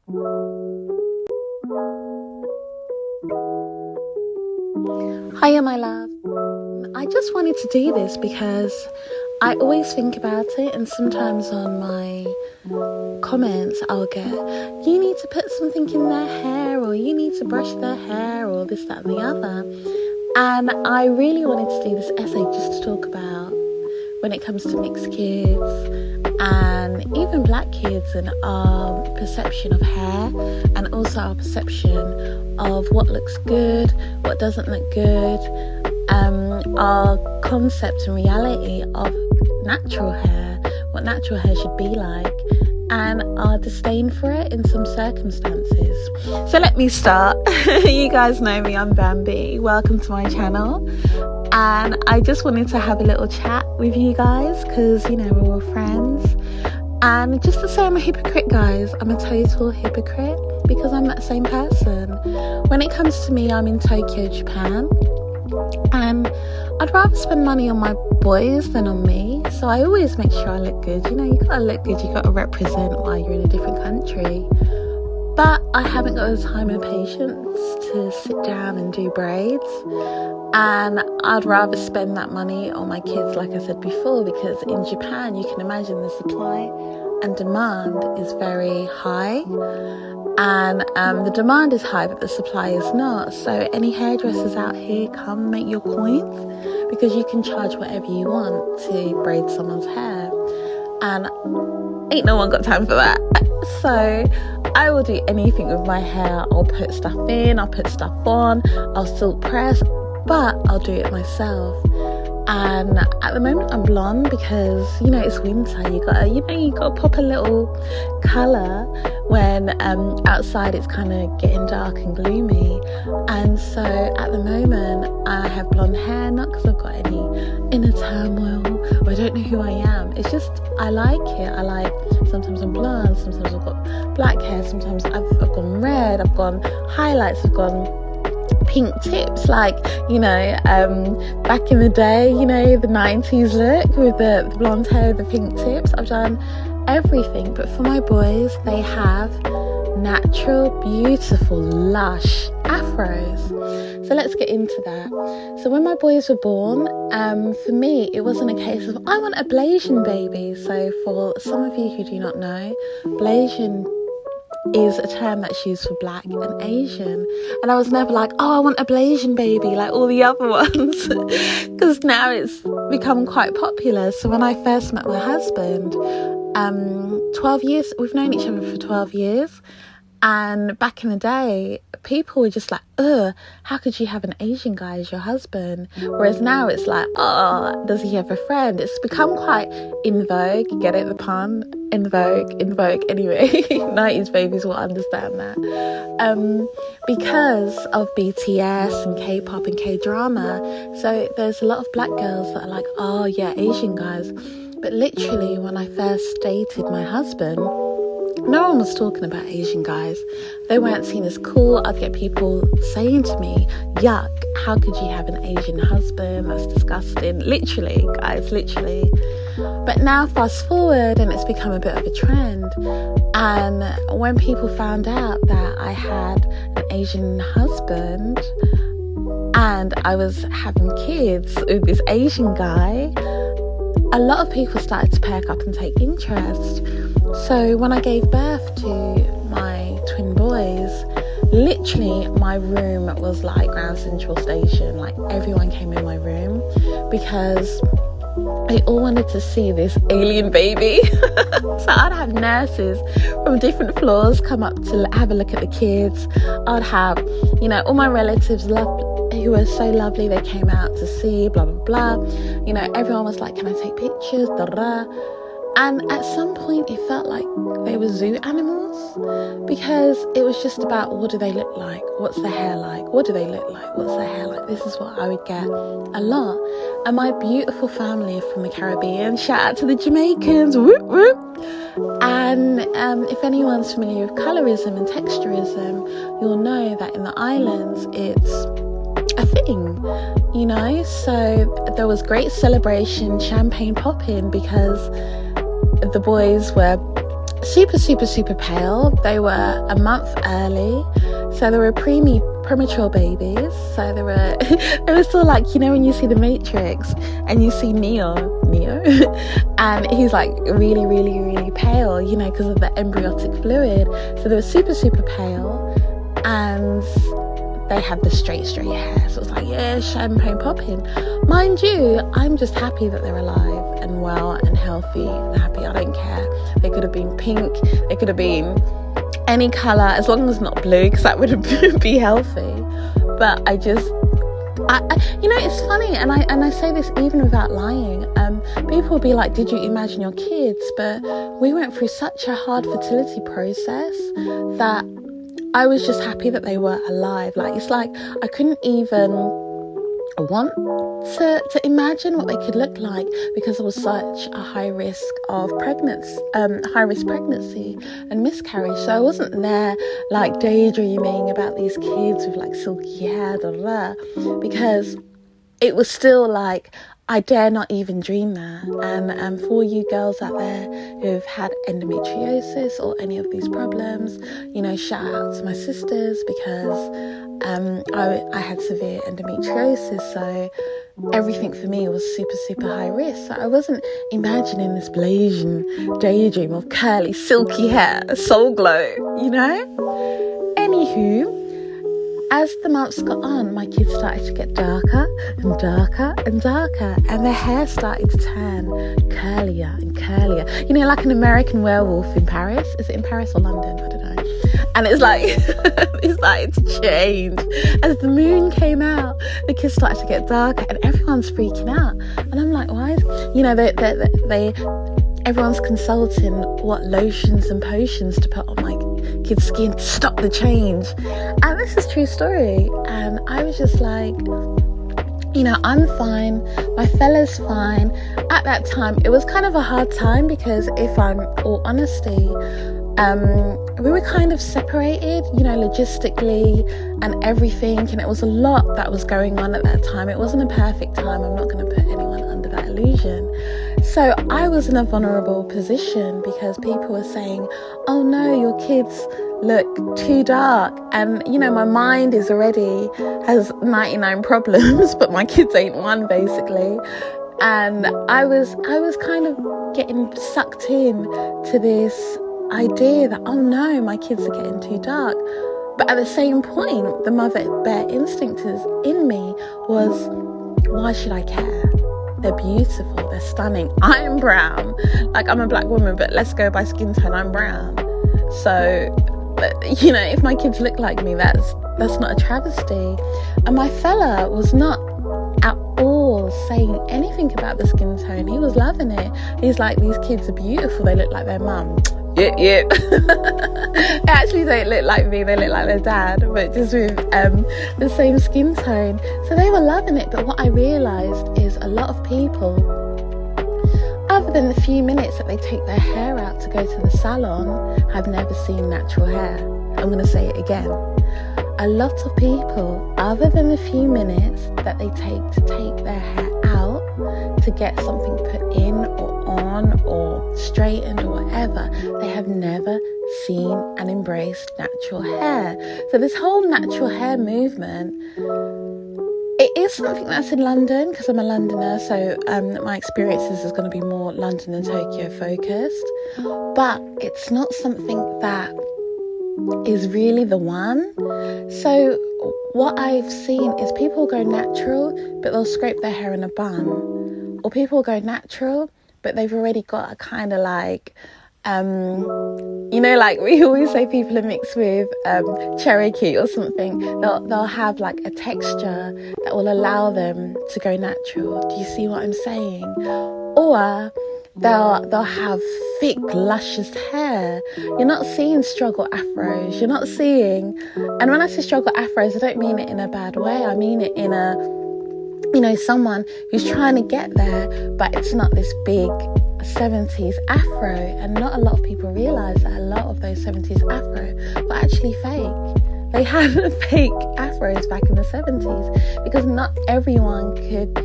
Hiya, my love. I just wanted to do this because I always think about it, and sometimes on my comments I'll get, you need to put something in their hair, or you need to brush their hair, or this, that and the other. And I really wanted to do this essay just to talk about when it comes to mixed kids and even black kids and our perception of hair, and also our perception of what looks good, what doesn't look good, our concept and reality of natural hair, what natural hair should be like, and our disdain for it in some circumstances. So let me start. You guys know me, I'm Bambi. Welcome to my channel. And I just wanted to have a little chat with you guys because, you know, we're all friends. And just to say I'm a hypocrite, guys. I'm a total hypocrite because I'm that same person. When it comes to me, I'm in Tokyo, Japan. And I'd rather spend money on my boys than on me. So I always make sure I look good. You know, you gotta look good, you gotta represent while you're in a different country. But I haven't got the time and patience to sit down and do braids. And I'd rather spend that money on my kids, like I said before, because in Japan, you can imagine the supply and demand is very high. And the demand is high, but the supply is not. So any hairdressers out here, come make your coins, because you can charge whatever you want to braid someone's hair. And ain't no one got time for that. So I will do anything with my hair. I'll put stuff in, I'll put stuff on, I'll silk press, but I'll do it myself. And at the moment I'm blonde because, you know, it's winter. You gotta pop a little colour when outside it's kind of getting dark and gloomy. And so at the moment I have blonde hair, not because I've got any inner turmoil or I don't know who I am. It's just I like it. I like, sometimes I'm blonde, sometimes I've got black hair, sometimes I've gone red, I've gone highlights, I've gone pink tips, like, you know, back in the day, you know, the 90s look with the blonde hair, the pink tips. I've done everything. But for my boys, they have natural, beautiful, lush afros. So let's get into that. So when my boys were born, for me, it wasn't a case of, I want a Blasian baby. So for some of you who do not know, Blasian is a term that's used for black and Asian. And I was never like, oh, I want a Blasian baby like all the other ones, because now it's become quite popular. So when I first met my husband, 12 years, we've known each other for 12 years. And back in the day, people were just like, ugh, how could you have an Asian guy as your husband? Whereas now it's like, oh, does he have a friend? It's become quite in vogue. Get it, the pun? In vogue. Anyway, 90s babies will understand that. Because of BTS and K-pop and K-drama. So there's a lot of black girls that are like, oh yeah, Asian guys. But literally, when I first dated my husband, no one was talking about Asian guys. They weren't seen as cool. I'd get people saying to me, yuck, how could you have an Asian husband? That's disgusting. Literally, guys, literally. But now fast forward and it's become a bit of a trend. And when people found out that I had an Asian husband and I was having kids with this Asian guy, a lot of people started to perk up and take interest. So when I gave birth to my twin boys, literally my room was like Grand Central Station. Like everyone came in my room because they all wanted to see this alien baby. So I'd have nurses from different floors come up to have a look at the kids. I'd have, you know, all my relatives who were so lovely, they came out to see, blah blah blah. You know, everyone was like, can I take pictures, da da. And at some point it felt like they were zoo animals, because it was just about, what do they look like, what's their hair like, what do they look like, what's their hair like. This is what I would get a lot. And my beautiful family from the Caribbean, shout out to the Jamaicans, whoop whoop. And if anyone's familiar with colorism and texturism, you'll know that in the islands it's a thing, you know. So there was great celebration, champagne popping, because the boys were super pale. They were a month early, so they were premature babies. So they were still like, you know, when you see The Matrix and you see Neo, and he's like really pale, you know, because of the embryotic fluid. So they were super pale, and they had the straight hair. So it's like, yeah, champagne popping. Mind you, I'm just happy that they're alive and well and healthy and happy. I don't care. They could have been pink. They could have been any colour, as long as not blue, because that would be healthy. But I you know, it's funny, and I say this even without lying. People will be like, did you imagine your kids? But we went through such a hard fertility process that I was just happy that they were alive. Like, it's like I couldn't even want to imagine what they could look like, because there was such a high risk pregnancy and miscarriage. So I wasn't there like daydreaming about these kids with like silky hair, because it was still like, I dare not even dream that. And for you girls out there who've had endometriosis or any of these problems, you know, shout out to my sisters, because I had severe endometriosis, so everything for me was super high risk. So I wasn't imagining this Blasian daydream of curly, silky hair, soul glow, you know? Anywho, as the months got on, my kids started to get darker and darker and darker, and their hair started to turn curlier and curlier. You know, like an American Werewolf in Paris. Is it in Paris or London? I don't know. And it's like, it started to change. As the moon came out, the kids started to get darker, and everyone's freaking out. And I'm like, why? You know, everyone's consulting what lotions and potions to put on my kids' skin to stop the change. And this is true story. And I was just like, you know, I'm fine, my fella's fine. At that time, it was kind of a hard time, because if I'm all honesty, we were kind of separated, you know, logistically and everything, and it was a lot that was going on at that time. It wasn't a perfect time. I'm not going to put anyone under that illusion. So I was in a vulnerable position, because people were saying, oh no, your kids look too dark. And, you know, my mind has 99 problems, but my kids ain't one, basically. And I was kind of getting sucked in to this idea that, oh no, my kids are getting too dark. But at the same point, the mother bear instinct is in me was, why should I care? They're beautiful, they're stunning. I'm brown, like I'm a black woman, but let's go by skin tone, I'm brown. So, you know, if my kids look like me, that's not a travesty. And my fella was not at all saying anything about the skin tone. He was loving it. He's like, these kids are beautiful, they look like their mum. Yeah. They actually don't look like me, they look like their dad, but just with the same skin tone. So they were loving it. But what I realised is a lot of people, other than the few minutes that they take their hair out to go to the salon, have never seen natural hair. I'm going to say it again. A lot of people, other than the few minutes that they take their hair out to get something put in or on or straightened or whatever, they have never seen and embraced natural hair. So this whole natural hair movement, it is something that's in London, because I'm a Londoner, so my experiences is going to be more London and Tokyo focused. But it's not something that is really the one. So what I've seen is people go natural, but they'll scrape their hair in a bun. Or people go natural, but they've already got a kind of like, you know, like we always say people are mixed with Cherokee or something. They'll have like a texture that will allow them to go natural. Do you see what I'm saying? Or they'll have thick, luscious hair. You're not seeing struggle afros. You're not seeing, and when I say struggle afros, I don't mean it in a bad way. I mean it in a, you know, someone who's trying to get there, but it's not this big 70s afro. And not a lot of people realise that a lot of those 70s afro were actually fake. They had fake afros back in the 70s, because not everyone could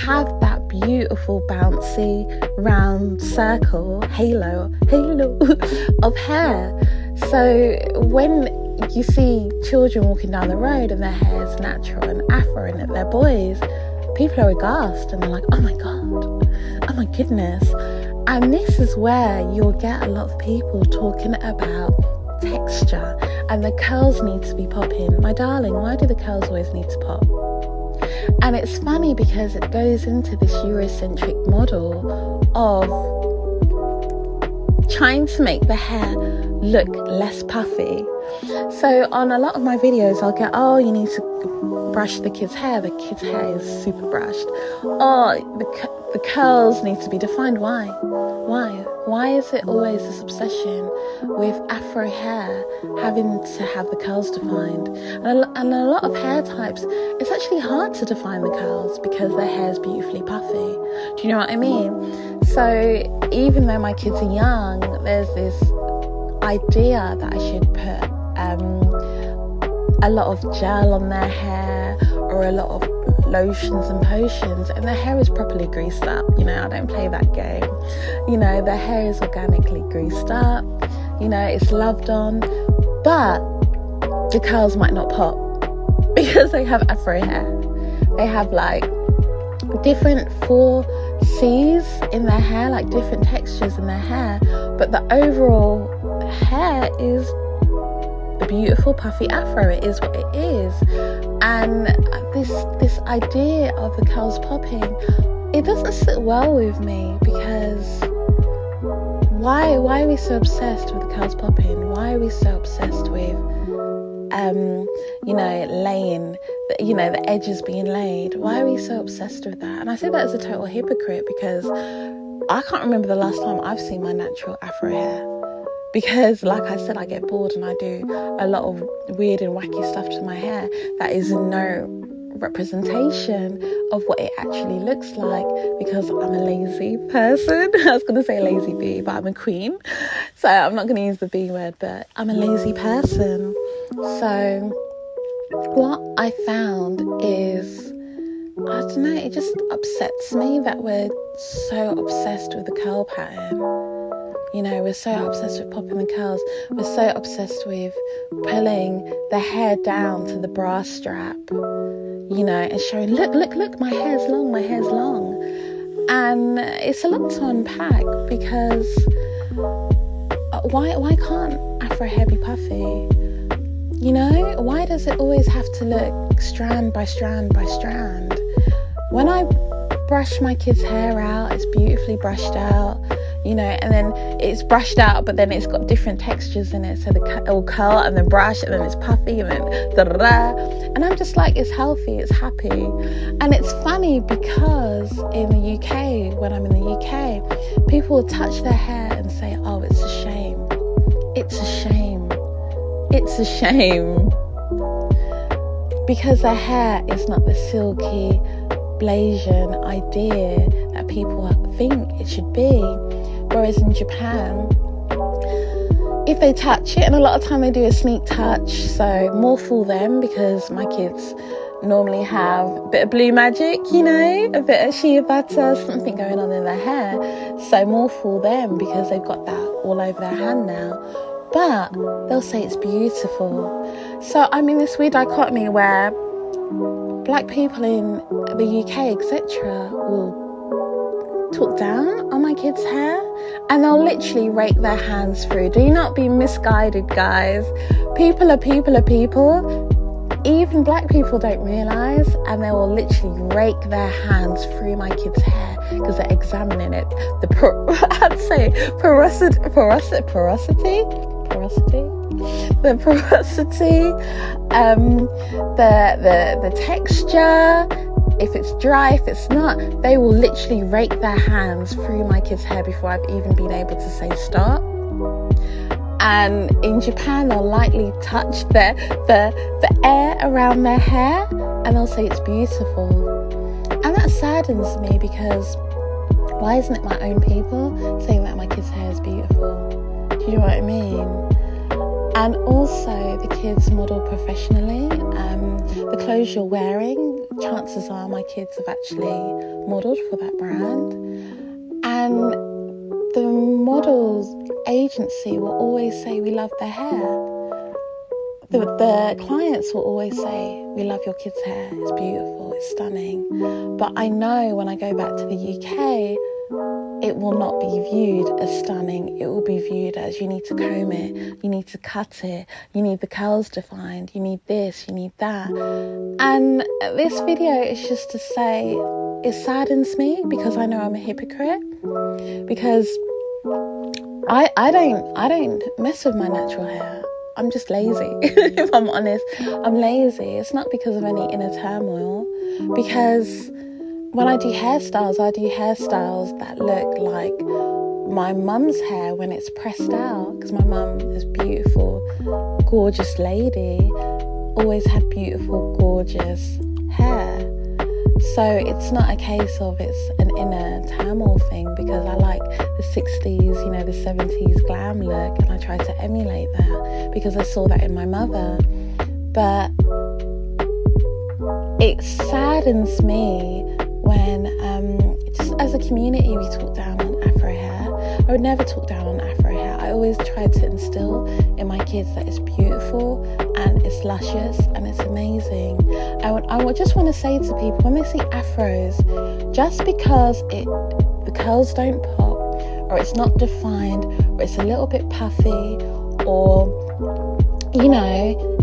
have that beautiful, bouncy, round circle, halo of hair. So when you see children walking down the road and their hair is natural and Afro and they're boys, people are aghast and they're like, oh my God, oh my goodness. And this is where you'll get a lot of people talking about texture and the curls need to be popping. My darling, why do the curls always need to pop? And it's funny because it goes into this Eurocentric model of trying to make the hair look less puffy. So on a lot of my videos I'll get, oh, you need to brush the kid's hair is super brushed, or the curls need to be defined. Why is it always this obsession with Afro hair having to have the curls defined? And a lot of hair types, it's actually hard to define the curls because their hair is beautifully puffy. Do you know what I mean? So even though my kids are young, there's this idea that I should put a lot of gel on their hair or a lot of lotions and potions, and their hair is properly greased up. You know, I don't play that game. You know, their hair is organically greased up, you know, it's loved on, but the curls might not pop because they have Afro hair. They have like different 4Cs in their hair, like different textures in their hair, but the overall hair is the beautiful puffy Afro. It is what it is. And this idea of the curls popping, it doesn't sit well with me, because why are we so obsessed with the curls popping? Why are we so obsessed with laying, the edges being laid? Why are we so obsessed with that? And I say that as a total hypocrite, because I can't remember the last time I've seen my natural Afro hair. Because, like I said, I get bored and I do a lot of weird and wacky stuff to my hair that is no representation of what it actually looks like, because I'm a lazy person. I was going to say lazy bee, but I'm a queen. So I'm not going to use the B word, but I'm a lazy person. So what I found is, I don't know, it just upsets me that we're so obsessed with the curl pattern. You know, we're so obsessed with popping the curls. We're so obsessed with pulling the hair down to the bra strap, you know, and showing, look, my hair's long. And it's a lot to unpack, because why can't Afro hair be puffy? You know, why does it always have to look strand by strand by strand? When I brush my kid's hair out, it's beautifully brushed out. You know, and then it's brushed out, but then it's got different textures in it. So it will curl and then brush, and then it's puffy, and then da-da-da. And I'm just like, it's healthy, it's happy. And it's funny because in the UK, when I'm in the UK, people will touch their hair and say, oh, it's a shame. It's a shame. It's a shame. Because their hair is not the silky Blasian idea that people think it should be. Whereas in Japan, if they touch it, and a lot of time they do a sneak touch, so more fool them, because my kids normally have a bit of blue magic, you know, a bit of shea butter, something going on in their hair, so more fool them because they've got that all over their hand now. But they'll say it's beautiful. So I'm in this weird dichotomy where black people in the UK, etc., will talk down on my kids' hair, and they'll literally rake their hands through. Do not be misguided, guys. People are people. Even black people don't realise, and they will literally rake their hands through my kids' hair because they're examining it. The porosity, the texture. If it's dry, if it's not, they will literally rake their hands through my kids' hair before I've even been able to say stop. And in Japan, they'll lightly touch the air around their hair, and they'll say it's beautiful. And that saddens me, because why isn't it my own people saying that my kids' hair is beautiful? Do you know what I mean? And also, the kids model professionally. The clothes you're wearing, chances are my kids have actually modelled for that brand. And the models agency will always say, we love their hair. The clients will always say, we love your kids' hair, it's beautiful, it's stunning. But I know when I go back to the UK, it will not be viewed as stunning. It will be viewed as, you need to comb it, you need to cut it, you need the curls defined, you need this, you need that. And this video is just to say, it saddens me because I know I'm a hypocrite, because I don't mess with my natural hair. I'm just lazy. If I'm honest, I'm lazy. It's not because of any inner turmoil, because when I do hairstyles that look like my mum's hair when it's pressed out, because my mum is beautiful, gorgeous lady, always had beautiful, gorgeous hair. So it's not a case of it's an inner turmoil thing, because I like the 60s, the 70s glam look, and I try to emulate that because I saw that in my mother. But it saddens me when just as a community we talk down on Afro hair. I would never talk down on Afro hair. I always try to instill in my kids that it's beautiful and it's luscious and it's amazing. I just want to say to people, when they see Afros, just because the curls don't pop, or it's not defined, or it's a little bit puffy, or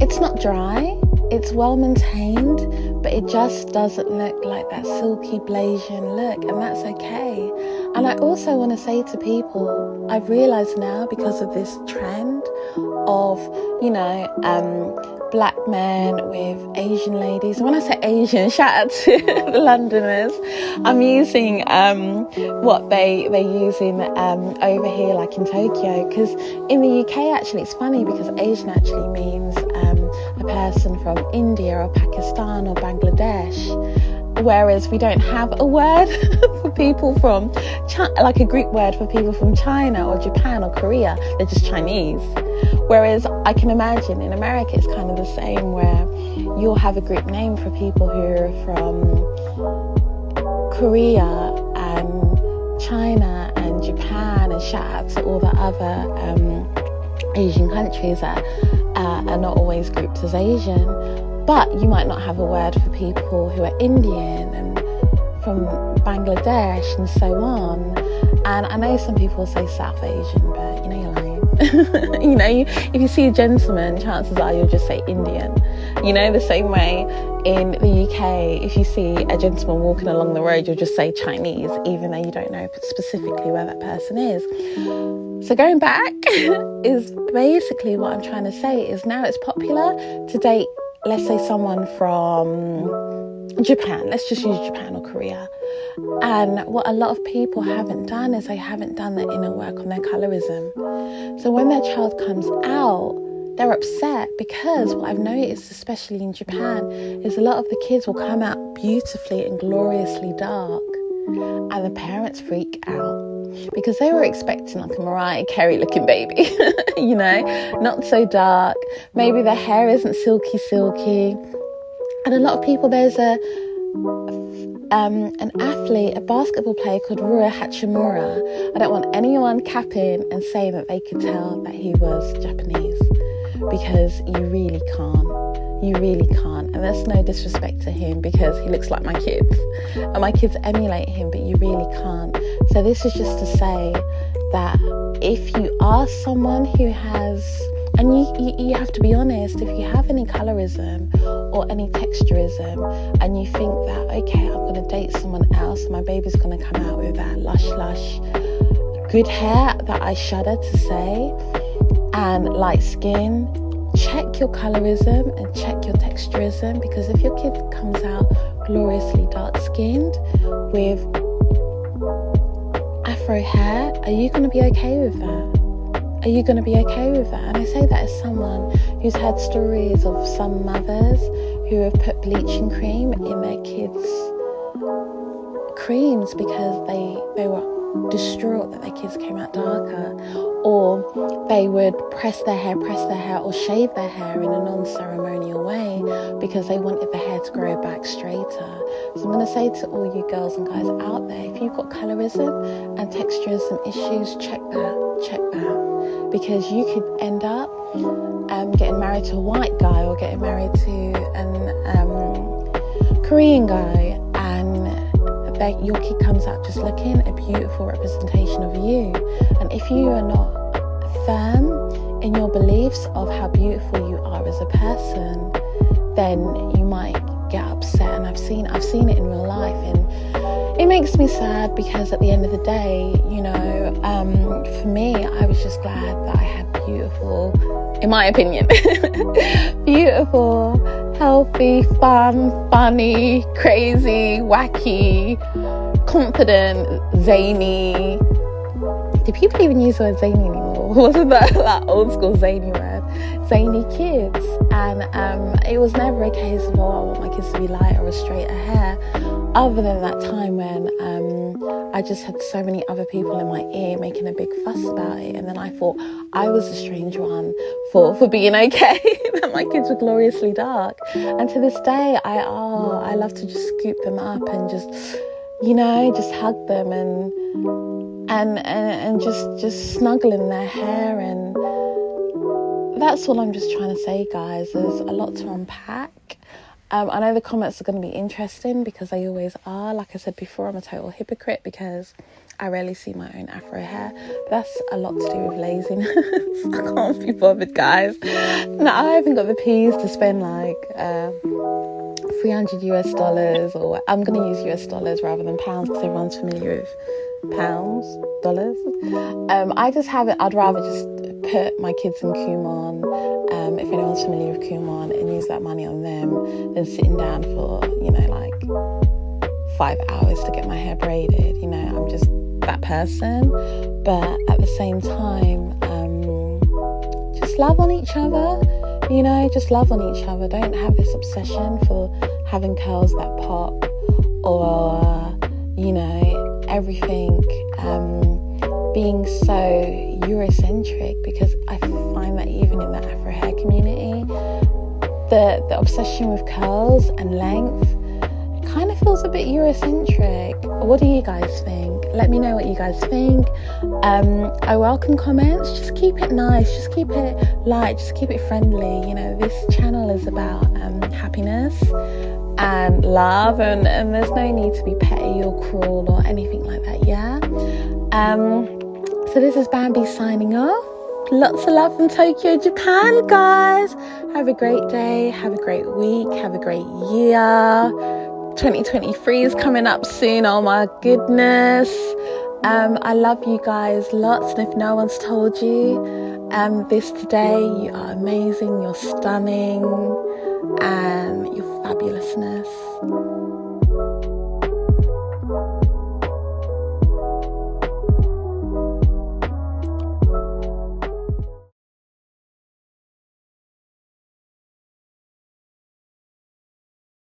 it's not dry, it's well maintained, but it just doesn't look like that silky Blasian look, and that's okay. And I also want to say to people, I've realised now, because of this trend of, black men with Asian ladies. When I say Asian, shout out to the Londoners. I'm using what they use in over here, like in Tokyo, because in the UK actually it's funny, because Asian actually means a person from India or Pakistan or Bangladesh, whereas we don't have a word for people from like a Greek word for people from China or Japan or Korea. They're just Chinese. Whereas I can imagine in America it's kind of the same, where you'll have a group name for people who are from Korea and China and Japan, and shout out to all the other Asian countries that are not always grouped as Asian. But you might not have a word for people who are Indian and from Bangladesh and so on. And I know some people say South Asian, but you're lying. If you see a gentleman, chances are you'll just say Indian. The same way in the UK, if you see a gentleman walking along the road, you'll just say Chinese, even though you don't know specifically where that person is. So going back is basically what I'm trying to say is, now it's popular to date, let's say, someone from Japan. Let's just use Japan or Korea. And what a lot of people haven't done is they haven't done the inner work on their colorism. So when their child comes out, they're upset, because what I've noticed, especially in Japan, is a lot of the kids will come out beautifully and gloriously dark, and the parents freak out because they were expecting like a Mariah Carey looking baby, not so dark. Maybe their hair isn't silky. And a lot of people, there's an athlete, a basketball player called Rui Hachimura. I don't want anyone capping and saying that they could tell that he was Japanese, because you really can't. And that's no disrespect to him, because he looks like my kids and my kids emulate him, but you really can't. So this is just to say that if you are someone who has, and you have to be honest, if you have any colorism or any texturism, and you think that, okay, I'm going to date someone else and my baby's going to come out with that lush good hair that I shudder to say, and light skin, check your colorism and check your texturism, because if your kid comes out gloriously dark skinned with Afro hair, are you going to be okay with that? Are you going to be okay with that? And I say that as someone who's had stories of some mothers who have put bleaching cream in their kids' creams because they were distraught that their kids came out darker, or they would press their hair or shave their hair in a non-ceremonial way because they wanted the hair to grow back straighter. So I'm going to say to all you girls and guys out there, if you've got colorism and texturism issues, check that, because you could end up getting married to a white guy or getting married to an Korean guy, and your kid comes out just looking a beautiful representation of you. And if you are not firm in your beliefs of how beautiful you are as a person, then you might get upset. And I've seen it in real life, and it makes me sad, because at the end of the day, for me, I was just glad that I had beautiful, in my opinion, beautiful, healthy, funny, crazy, wacky, confident, zany. Do people even use the word zany anymore? Wasn't that old school zany word? Zany kids. And it was never a case of, I want my kids to be lighter or straighter hair, other than that time when I just had so many other people in my ear making a big fuss about it, and then I thought I was a strange one for being okay that my kids were gloriously dark. And to this day, I love to just scoop them up and just hug them and just snuggle in their hair. And that's all I'm just trying to say, guys. There's a lot to unpack. I know the comments are going to be interesting, because they always are. Like I said before, I'm a total hypocrite because I rarely see my own Afro hair. But that's a lot to do with laziness. I can't be bothered, guys. No, I haven't got the peas to spend like $300 or I'm going to use US dollars rather than pounds, because everyone's familiar with pounds, dollars. I'd rather just put my kids in Kumon, if anyone's familiar with Kumon, and use that money on them than sitting down for 5 hours to get my hair braided. I'm just that person. But at the same time, just love on each other. Just love on each other. Don't have this obsession for having curls that pop, or everything being so Eurocentric, because I find that even in the Afro hair community, the obsession with curls and length kind of feels a bit Eurocentric. What do you guys think? Let me know what you guys think. I welcome comments. Just keep it nice, just keep it light, just keep it friendly. This channel is about happiness and love, and there's no need to be petty or cruel or anything like that. So this is Bambi signing off. Lots of love from Tokyo, Japan, guys. Have a great day, have a great week, have a great year. 2023 is coming up soon. Oh my goodness. I love you guys lots, and if no one's told you this today, you are amazing, you're stunning, and your fabulousness